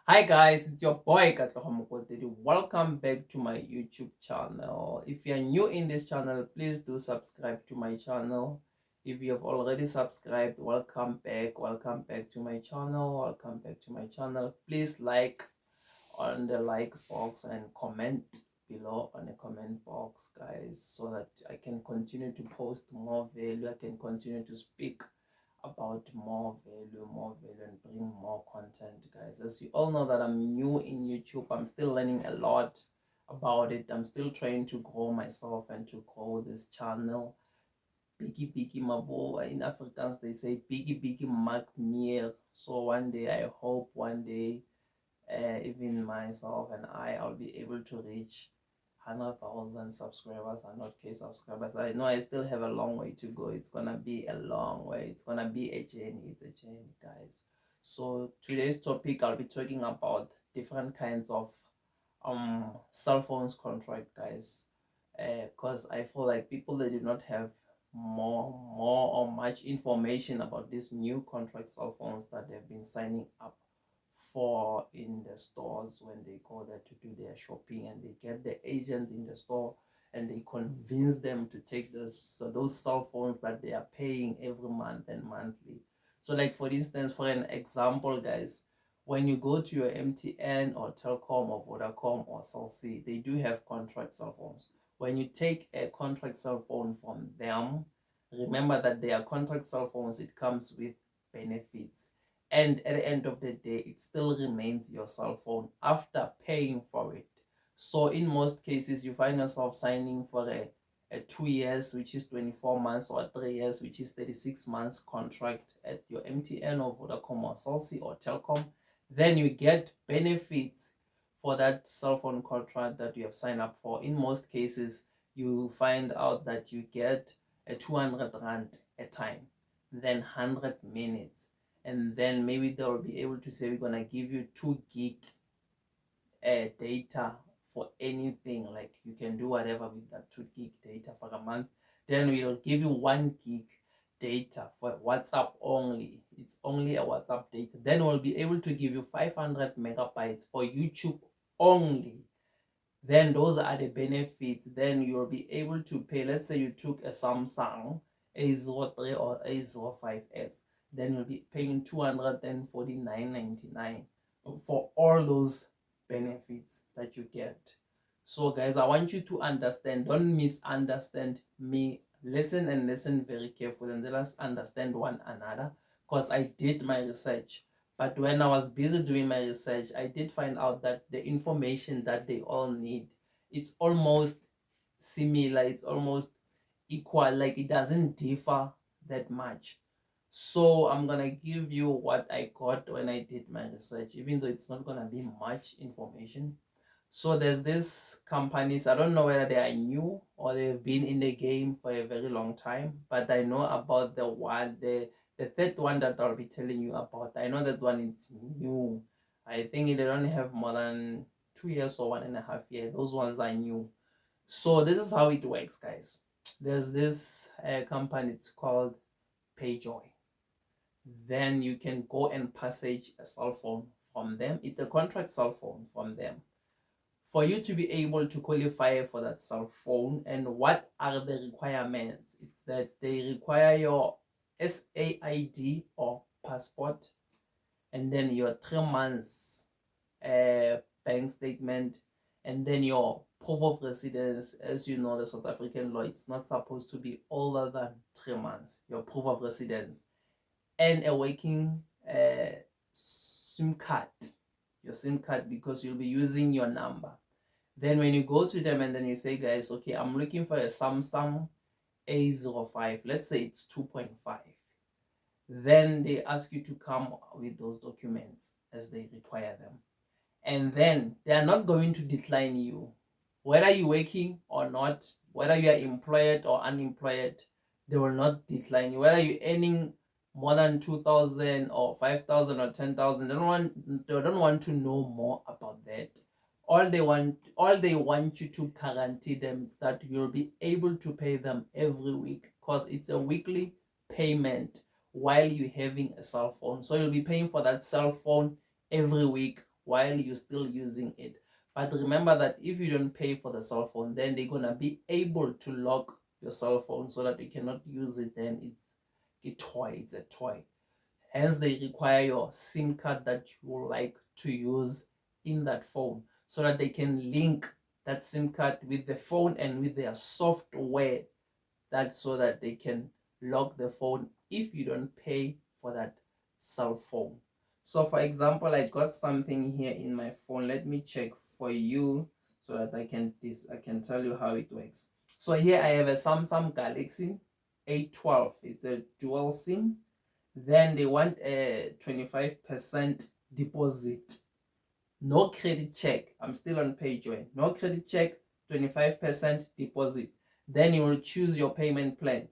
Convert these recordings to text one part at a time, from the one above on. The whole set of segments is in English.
Hi guys, it's your boy Katloho Mokotedi. Welcome back to my YouTube channel. If you're new in this channel, please do subscribe to my channel. If you have already subscribed, welcome back. Welcome back to my channel. Welcome back to my channel. Please like on the like box and comment below on the comment box, guys, so that I can continue to post more value. I can continue to speak about more value, and bring more content, guys. As you all know that I'm new in YouTube, I'm still learning a lot about it. I'm still trying to grow myself and to grow this channel. Biggie mabo, in Afrikaans they say biggie mak meer. So one day, I hope one day, even myself and I'll be able to reach 100,000 subscribers and not K subscribers. I know I still have a long way to go. It's gonna be a long way. It's gonna be a journey. It's a journey, guys. So today's topic, I'll be talking about different kinds of cell phones contract, guys. Because I feel like people that do not have more or much information about these new contract cell phones that they've been signing up for in the stores when they go there to do their shopping, and they get the agent in the store and they convince them to take those cell phones that they are paying every month and monthly. So like for instance, for an example, guys, when you go to your MTN or Telkom or Vodacom or Cell C, they do have contract cell phones. When you take a contract cell phone from them, remember that they are contract cell phones. It comes with benefits, and at the end of the day, it still remains your cell phone after paying for it. So in most cases, you find yourself signing for a 2 years, which is 24 months, or 3 years, which is 36 months contract at your MTN or Vodacom or Cell C or Telkom. Then you get benefits for that cell phone contract that you have signed up for. In most cases, you find out that you get a 200 rand a time, then 100 minutes, and then maybe they'll be able to say, we're gonna give you 2 gig data for anything. Like you can do whatever with that 2 gig data for a month. Then we'll give you 1 gig data for WhatsApp only. It's only a WhatsApp data. Then we'll be able to give you 500 megabytes for YouTube only. Then those are the benefits. Then you'll be able to pay. Let's say you took a Samsung A03 or A05s, then you'll be paying 249.99 for all those benefits that you get. So guys, I want you to understand, don't misunderstand me. Listen and listen very carefully, and let us understand one another, because I did my research. But when I was busy doing my research, I did find out that the information that they all need, it's almost similar, it's almost equal, like it doesn't differ that much. So I'm gonna give you what I got when I did my research, even though it's not gonna be much information. So there's these companies, I don't know whether they are new or they've been in the game for a very long time, but I know about the third one that I'll be telling you about. I know that one is new. I think they only have more than 2 years or 1.5 years. Those ones are new. So this is how it works, guys. There's this company, it's called PayJoy. Then you can go and purchase a cell phone from them. It's a contract cell phone from them. For you to be able to qualify for that cell phone, and what are the requirements? It's that they require your SAID or passport, and then your 3 months bank statement, and then your proof of residence. As you know, the South African law, it's not supposed to be older than 3 months, your proof of residence, and a working SIM card, your SIM card, because you'll be using your number. Then when you go to them and then you say, guys, okay, I'm looking for a Samsung A05, let's say it's 2.5, then they ask you to come with those documents as they require them. And then they are not going to decline you. Whether you're working or not, whether you are employed or unemployed, they will not decline you. Whether you're earning more than 2,000 or 5,000 or 10,000, they don't want to know more about that. All they want you to guarantee them is that you'll be able to pay them every week, because it's a weekly payment while you're having a cell phone. So you'll be paying for that cell phone every week while you're still using it. But remember that if you don't pay for the cell phone, then they're gonna be able to lock your cell phone so that you cannot use it. Then it's a toy. Hence, they require your SIM card that you would like to use in that phone so that they can link that SIM card with the phone and with their software, that so that they can lock the phone if you don't pay for that cell phone. So for example, I got something here in my phone. Let me check for you so that I can tell you how it works. So here I have a Samsung Galaxy A12. It's a dual SIM. Then they want a 25% deposit. No credit check. I'm still on PayJoy. No credit check, 25% deposit. Then you will choose your payment plan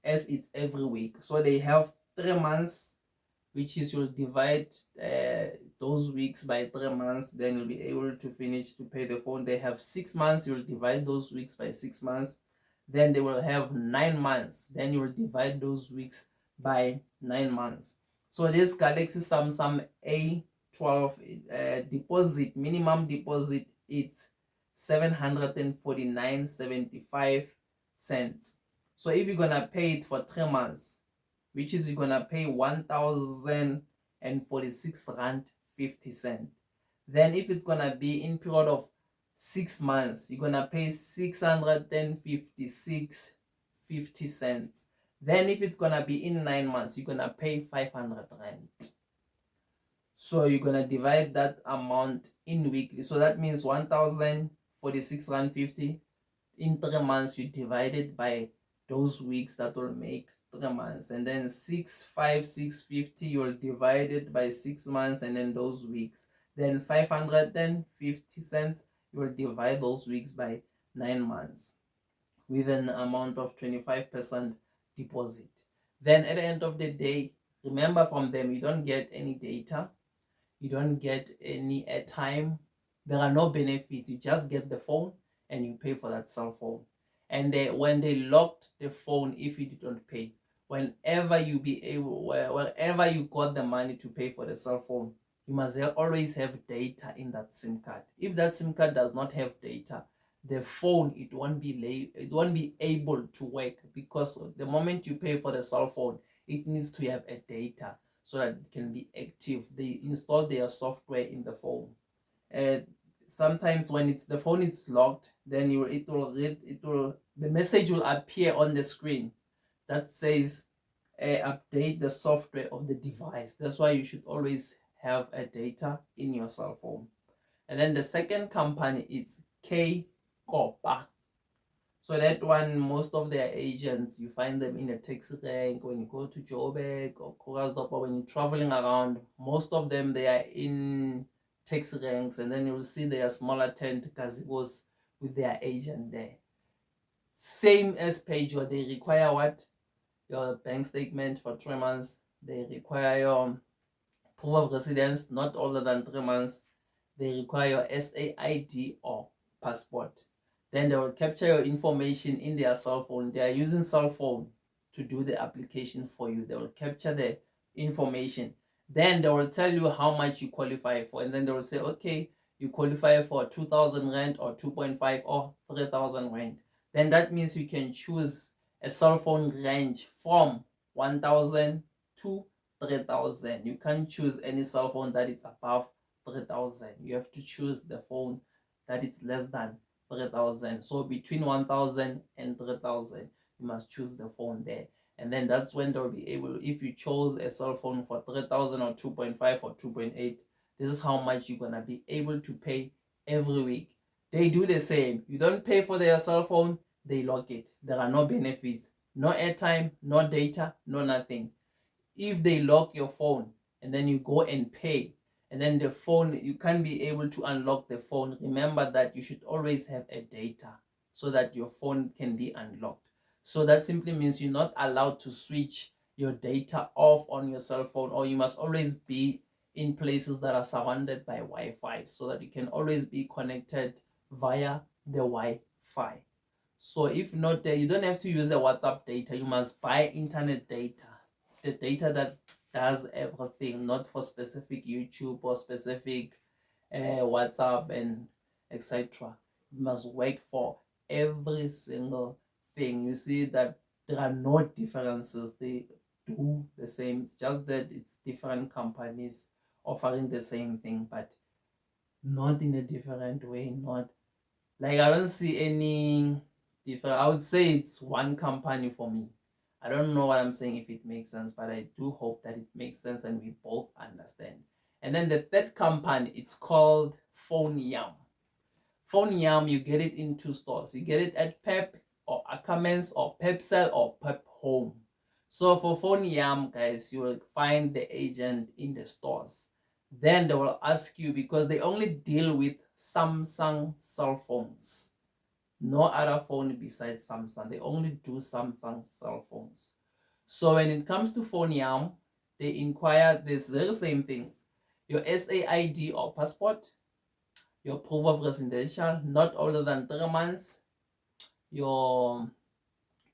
as it's every week. So they have 3 months, which is you'll divide those weeks by 3 months. Then you'll be able to finish to pay the phone. They have 6 months. You'll divide those weeks by 6 months. Then they will have 9 months. Then you'll divide those weeks by 9 months. So this Galaxy Samsung A12 deposit, minimum deposit, it's 749.75 cents. So if you're gonna pay it for 3 months, which is you're gonna pay 1,046 rand 50 cent. Then if it's gonna be in period of 6 months, you're gonna pay 656.50 cents. Then if it's gonna be in 9 months, you're gonna pay 500 rand. So you're gonna divide that amount in weekly. So that means 1,046 rand 50 in 3 months. You divide it by those weeks, that will make 3 months, and then 656.50 you'll divide it by 6 months and then those weeks. Then 550 cents you will divide those weeks by 9 months with an amount of 25% deposit. Then at the end of the day, remember, from them you don't get any data, you don't get any airtime, there are no benefits. You just get the phone and you pay for that cell phone. And when they locked the phone, if you didn't pay, whenever you be able, wherever you got the money to pay for the cell phone, you must always have data in that SIM card. If that SIM card does not have data, the phone, it won't be able to work, because the moment you pay for the cell phone, it needs to have a data so that it can be active. They install their software in the phone. Sometimes when the phone is locked, then the message will appear on the screen that says update the software of the device. That's why you should always have a data in your cell phone. And then the second company is M-Kopa. So that one, most of their agents, you find them in a taxi rank when you go to Joburg or Krugersdorp, or when you're traveling around. Most of them, they are in taxi ranks, and then you'll see their smaller tent gazebos with their agent there. Same as PayJoy, they require what? Your bank statement for 3 months. They require your proof of residence, not older than 3 months. They require your SAID or passport. Then they will capture your information in their cell phone. They are using cell phone to do the application for you. They will capture the information. Then they will tell you how much you qualify for. And then they will say, okay, you qualify for 2,000 rand or 2.5 or 3,000 rand. Then that means you can choose a cell phone range from 1,000 to 3,000. You can't choose any cell phone that is above 3,000. You have to choose the phone that is less than 3,000. So between 1,000 and 3,000, you must choose the phone there. And then that's when they'll be able, if you chose a cell phone for 3,000 or 2.5 or 2.8, this is how much you're gonna be able to pay every week. They do the same. You don't pay for their cell phone, they lock it. There are no benefits, no airtime, no data, no nothing. If they lock your phone and then you go and pay, and then the phone, you can't be able to unlock the phone, remember that you should always have a data so that your phone can be unlocked. So that simply means you're not allowed to switch your data off on your cell phone, or you must always be in places that are surrounded by Wi-Fi so that you can always be connected via the Wi-Fi. So if not, you don't have to use the WhatsApp data. You must buy internet data, the data that does everything, not for specific YouTube or specific WhatsApp and etc. It must work for every single thing. You see that there are no differences. They do the same. It's just that it's different companies offering the same thing, but not in a different way. Not like I don't see any different. I would say it's one company for me. I don't know what I'm saying if it makes sense, but I do hope that it makes sense and we both understand. And then the third company, it's called Foneyam. Foneyam, you get it in two stores. You get it at Pep or Ackermans or Pepsel or Pep Home. So for Foneyam, guys, you will find the agent in the stores. Then they will ask you, because they only deal with Samsung cell phones. No other phone besides Samsung. They only do Samsung cell phones. So when it comes to Foneyam, they inquire these very same things. Your SAID or passport, your proof of residential, not older than 3 months, your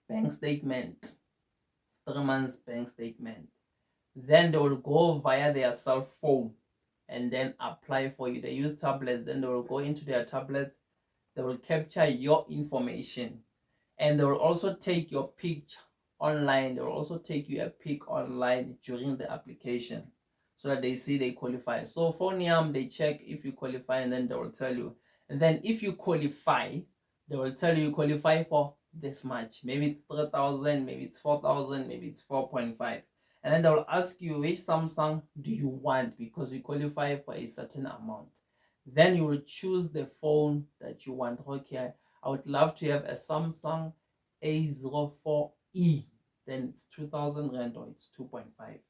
bank statement, 3 months bank statement. Then they will go via their cell phone and then apply for you. They use tablets, then they will go into their tablets, they will capture your information, and they will also take your picture online. They will also take you a pic online during the application so that they see they qualify. So Foneyam, they check if you qualify, and then they will tell you. And then if you qualify, they will tell you qualify for this much. Maybe it's 3,000, maybe it's 4,000, maybe it's 4.5. And then they will ask you which Samsung do you want, because you qualify for a certain amount. Then you will choose the phone that you want. Okay, I would love to have a Samsung A04E. Then it's 2,000 rand or it's 2.5.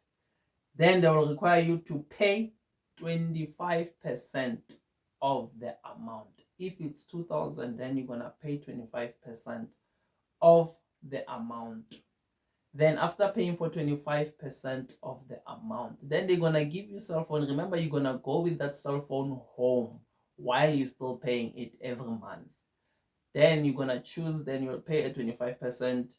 Then they will require you to pay 25% of the amount. If it's 2,000, then you're gonna pay 25% of the amount. Then after paying for 25% of the amount, then they're gonna give you cell phone. Remember, you're gonna go with that cell phone home while you're still paying it every month. Then you're gonna choose, then you'll pay a 25%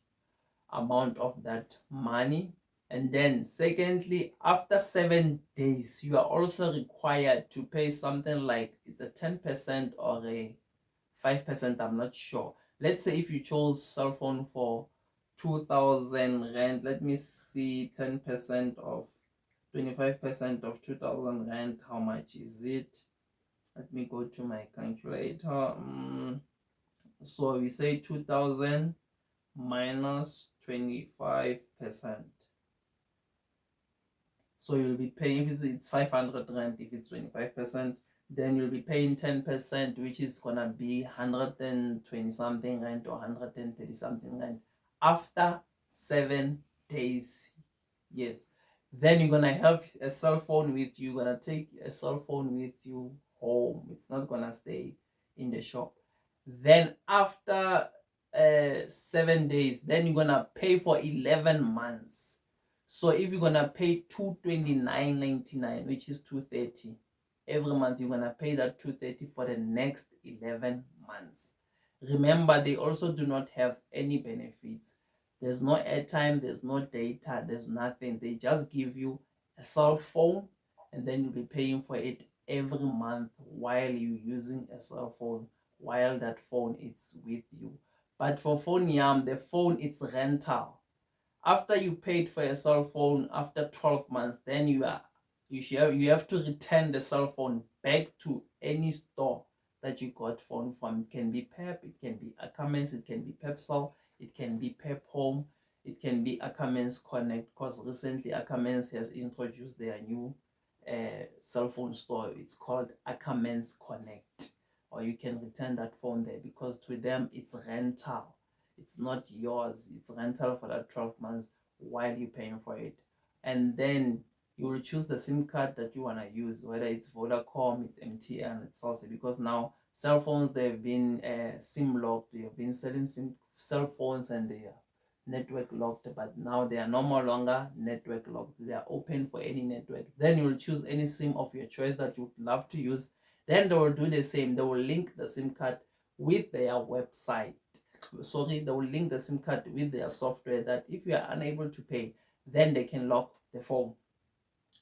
amount of that money. And then secondly, after 7 days, you are also required to pay something like it's a 10% or a 5%, I'm not sure. Let's say if you chose cell phone for 2,000 rand, let me see, 10% of 25% of 2,000 rand, how much is it? Let me go to my calculator. So we say 2,000 minus 25%. So you'll be paying, if it's 500 rand, if it's 25%, then you'll be paying 10%, which is gonna be 120 something rand or 130 something rand after 7 days. Yes. Then you're gonna have a cell phone with you. You're gonna take a cell phone with you home. It's not gonna stay in the shop. Then after 7 days, then you're gonna pay for 11 months. So if you're gonna pay 229.99, which is 230 every month, you're gonna pay that 230 for the next 11 months. Remember, they also do not have any benefits. There's no airtime, there's no data, there's nothing. They just give you a cell phone, and then you'll be paying for it every month while you're using a cell phone, while that phone is with you. But for Foneyam, the phone, it's rental. After you paid for a cell phone after 12 months, then you have to return the cell phone back to any store that you got phone from. It can be Pep, it can be Ackermans, it can be Pepsel, it can be Pep Home, it can be Ackermans Connect, because recently Ackermans has introduced their new cell phone store. It's called Ackermans Connect, or you can return that phone there, because to them it's rental. It's not yours. It's rental for that 12 months while you're paying for it. And then you will choose the SIM card that you want to use, whether it's Vodacom, it's MTN, it's also, because now cell phones, they've been SIM locked. They have been selling cell phones and they are network locked, but now they are no longer network locked. They are open for any network. Then you will choose any SIM of your choice that you would love to use. Then they will do the same. They will link the SIM card with their website. Sorry, they will link the SIM card with their software, that if you are unable to pay, then they can lock the phone.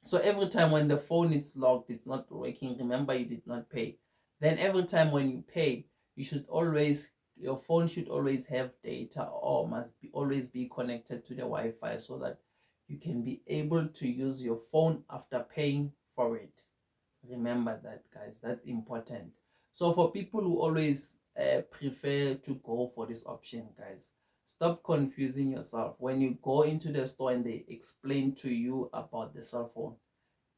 So every time when the phone is locked, it's not working, remember you did not pay. Then every time when you pay, you should always, your phone should always have data, or must be always be connected to the Wi-Fi, so that you can be able to use your phone after paying for it. Remember that, guys, that's important. So for people who always prefer to go for this option, guys, stop confusing yourself. When you go into the store and they explain to you about the cell phone,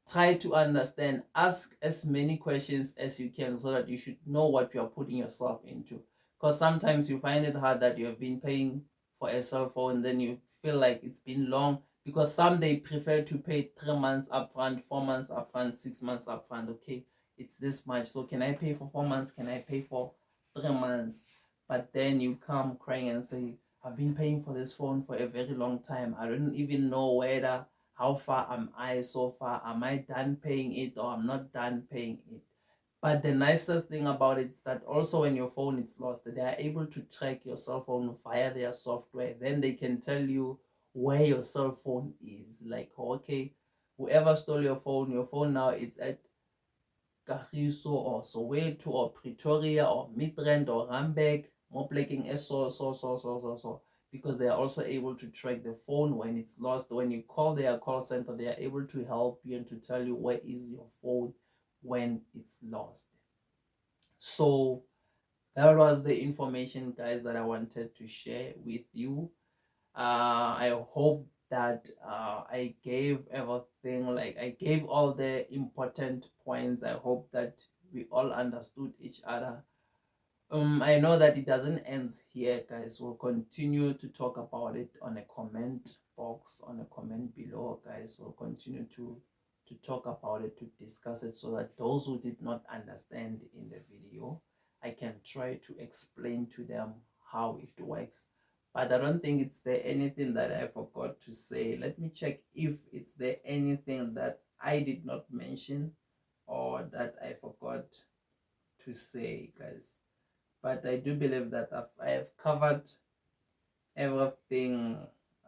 try to understand, ask as many questions as you can, so that you should know what you are putting yourself into. Because sometimes you find it hard that you have been paying for a cell phone, then you feel like it's been long, because some they prefer to pay 3 months upfront, 4 months upfront, 6 months upfront. Okay, it's this much, so can I pay for 4 months, can I pay for 3 months? But then you come crying and say, I've been paying for this phone for a very long time, I don't even know whether, how far am I so far? Am I done paying it, or I'm not done paying it? But the nicest thing about it is that also when your phone is lost, they are able to track your cell phone via their software. Then they can tell you where your cell phone is. Like, okay, whoever stole your phone now it's at Kagiso or Soweto or Pretoria or Midrand or Randburg, Mopleking so, because they are also able to track the phone when it's lost. When you call their call center, they are able to help you and to tell you where is your phone when it's lost. So that was the information, guys, that I wanted to share with you. I hope that I gave everything, like I gave all the important points. I hope that we all understood each other. I know that it doesn't end here, guys. We'll continue to talk about it on a comment box, on a comment below, guys. We'll continue to talk about it, to discuss it, so that those who did not understand in the video, I can try to explain to them how it works. But I don't think it's there anything that I forgot to say. Let me check if it's there anything that I did not mention or that I forgot to say, guys. But I do believe that I have covered everything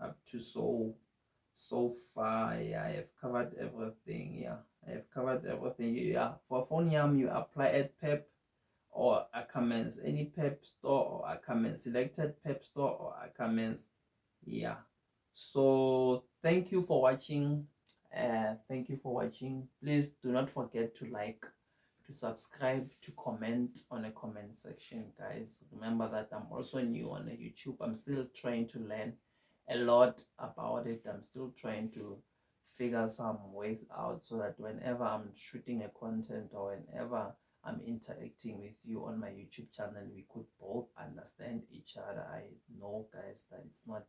up to so far. Yeah, I have covered everything. Yeah, I have covered everything. Yeah, for Foneyam, you apply at Pep or Ackermans, any Pep store or Ackermans, selected Pep store or Ackermans. Yeah. So thank you for watching. Thank you for watching. Please do not forget to like, to subscribe, to comment on a comment section, guys. Remember that I'm also new on YouTube. I'm still trying to learn a lot about it. I'm still trying to figure some ways out, so that whenever I'm shooting a content or whenever I'm interacting with you on my YouTube channel, we could both understand each other. I know, guys, that it's not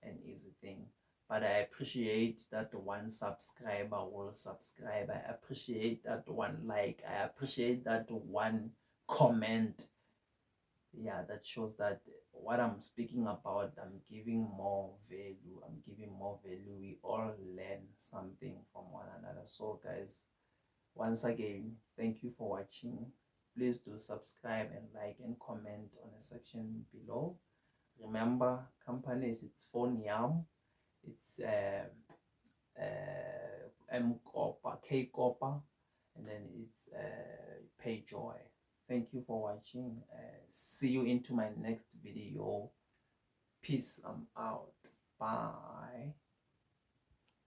an easy thing, but I appreciate that one subscriber will subscribe. I appreciate that one like. I appreciate that one comment. Yeah, that shows that what I'm speaking about, I'm giving more value. I'm giving more value. We all learn something from one another. So, guys, once again, thank you for watching. Please do subscribe and like and comment on the section below. Remember, companies, it's Foneyam, it's M-Kopa, K-Kopa, and then it's PayJoy. Thank you for watching. See you into my next video. Peace. I'm out. Bye.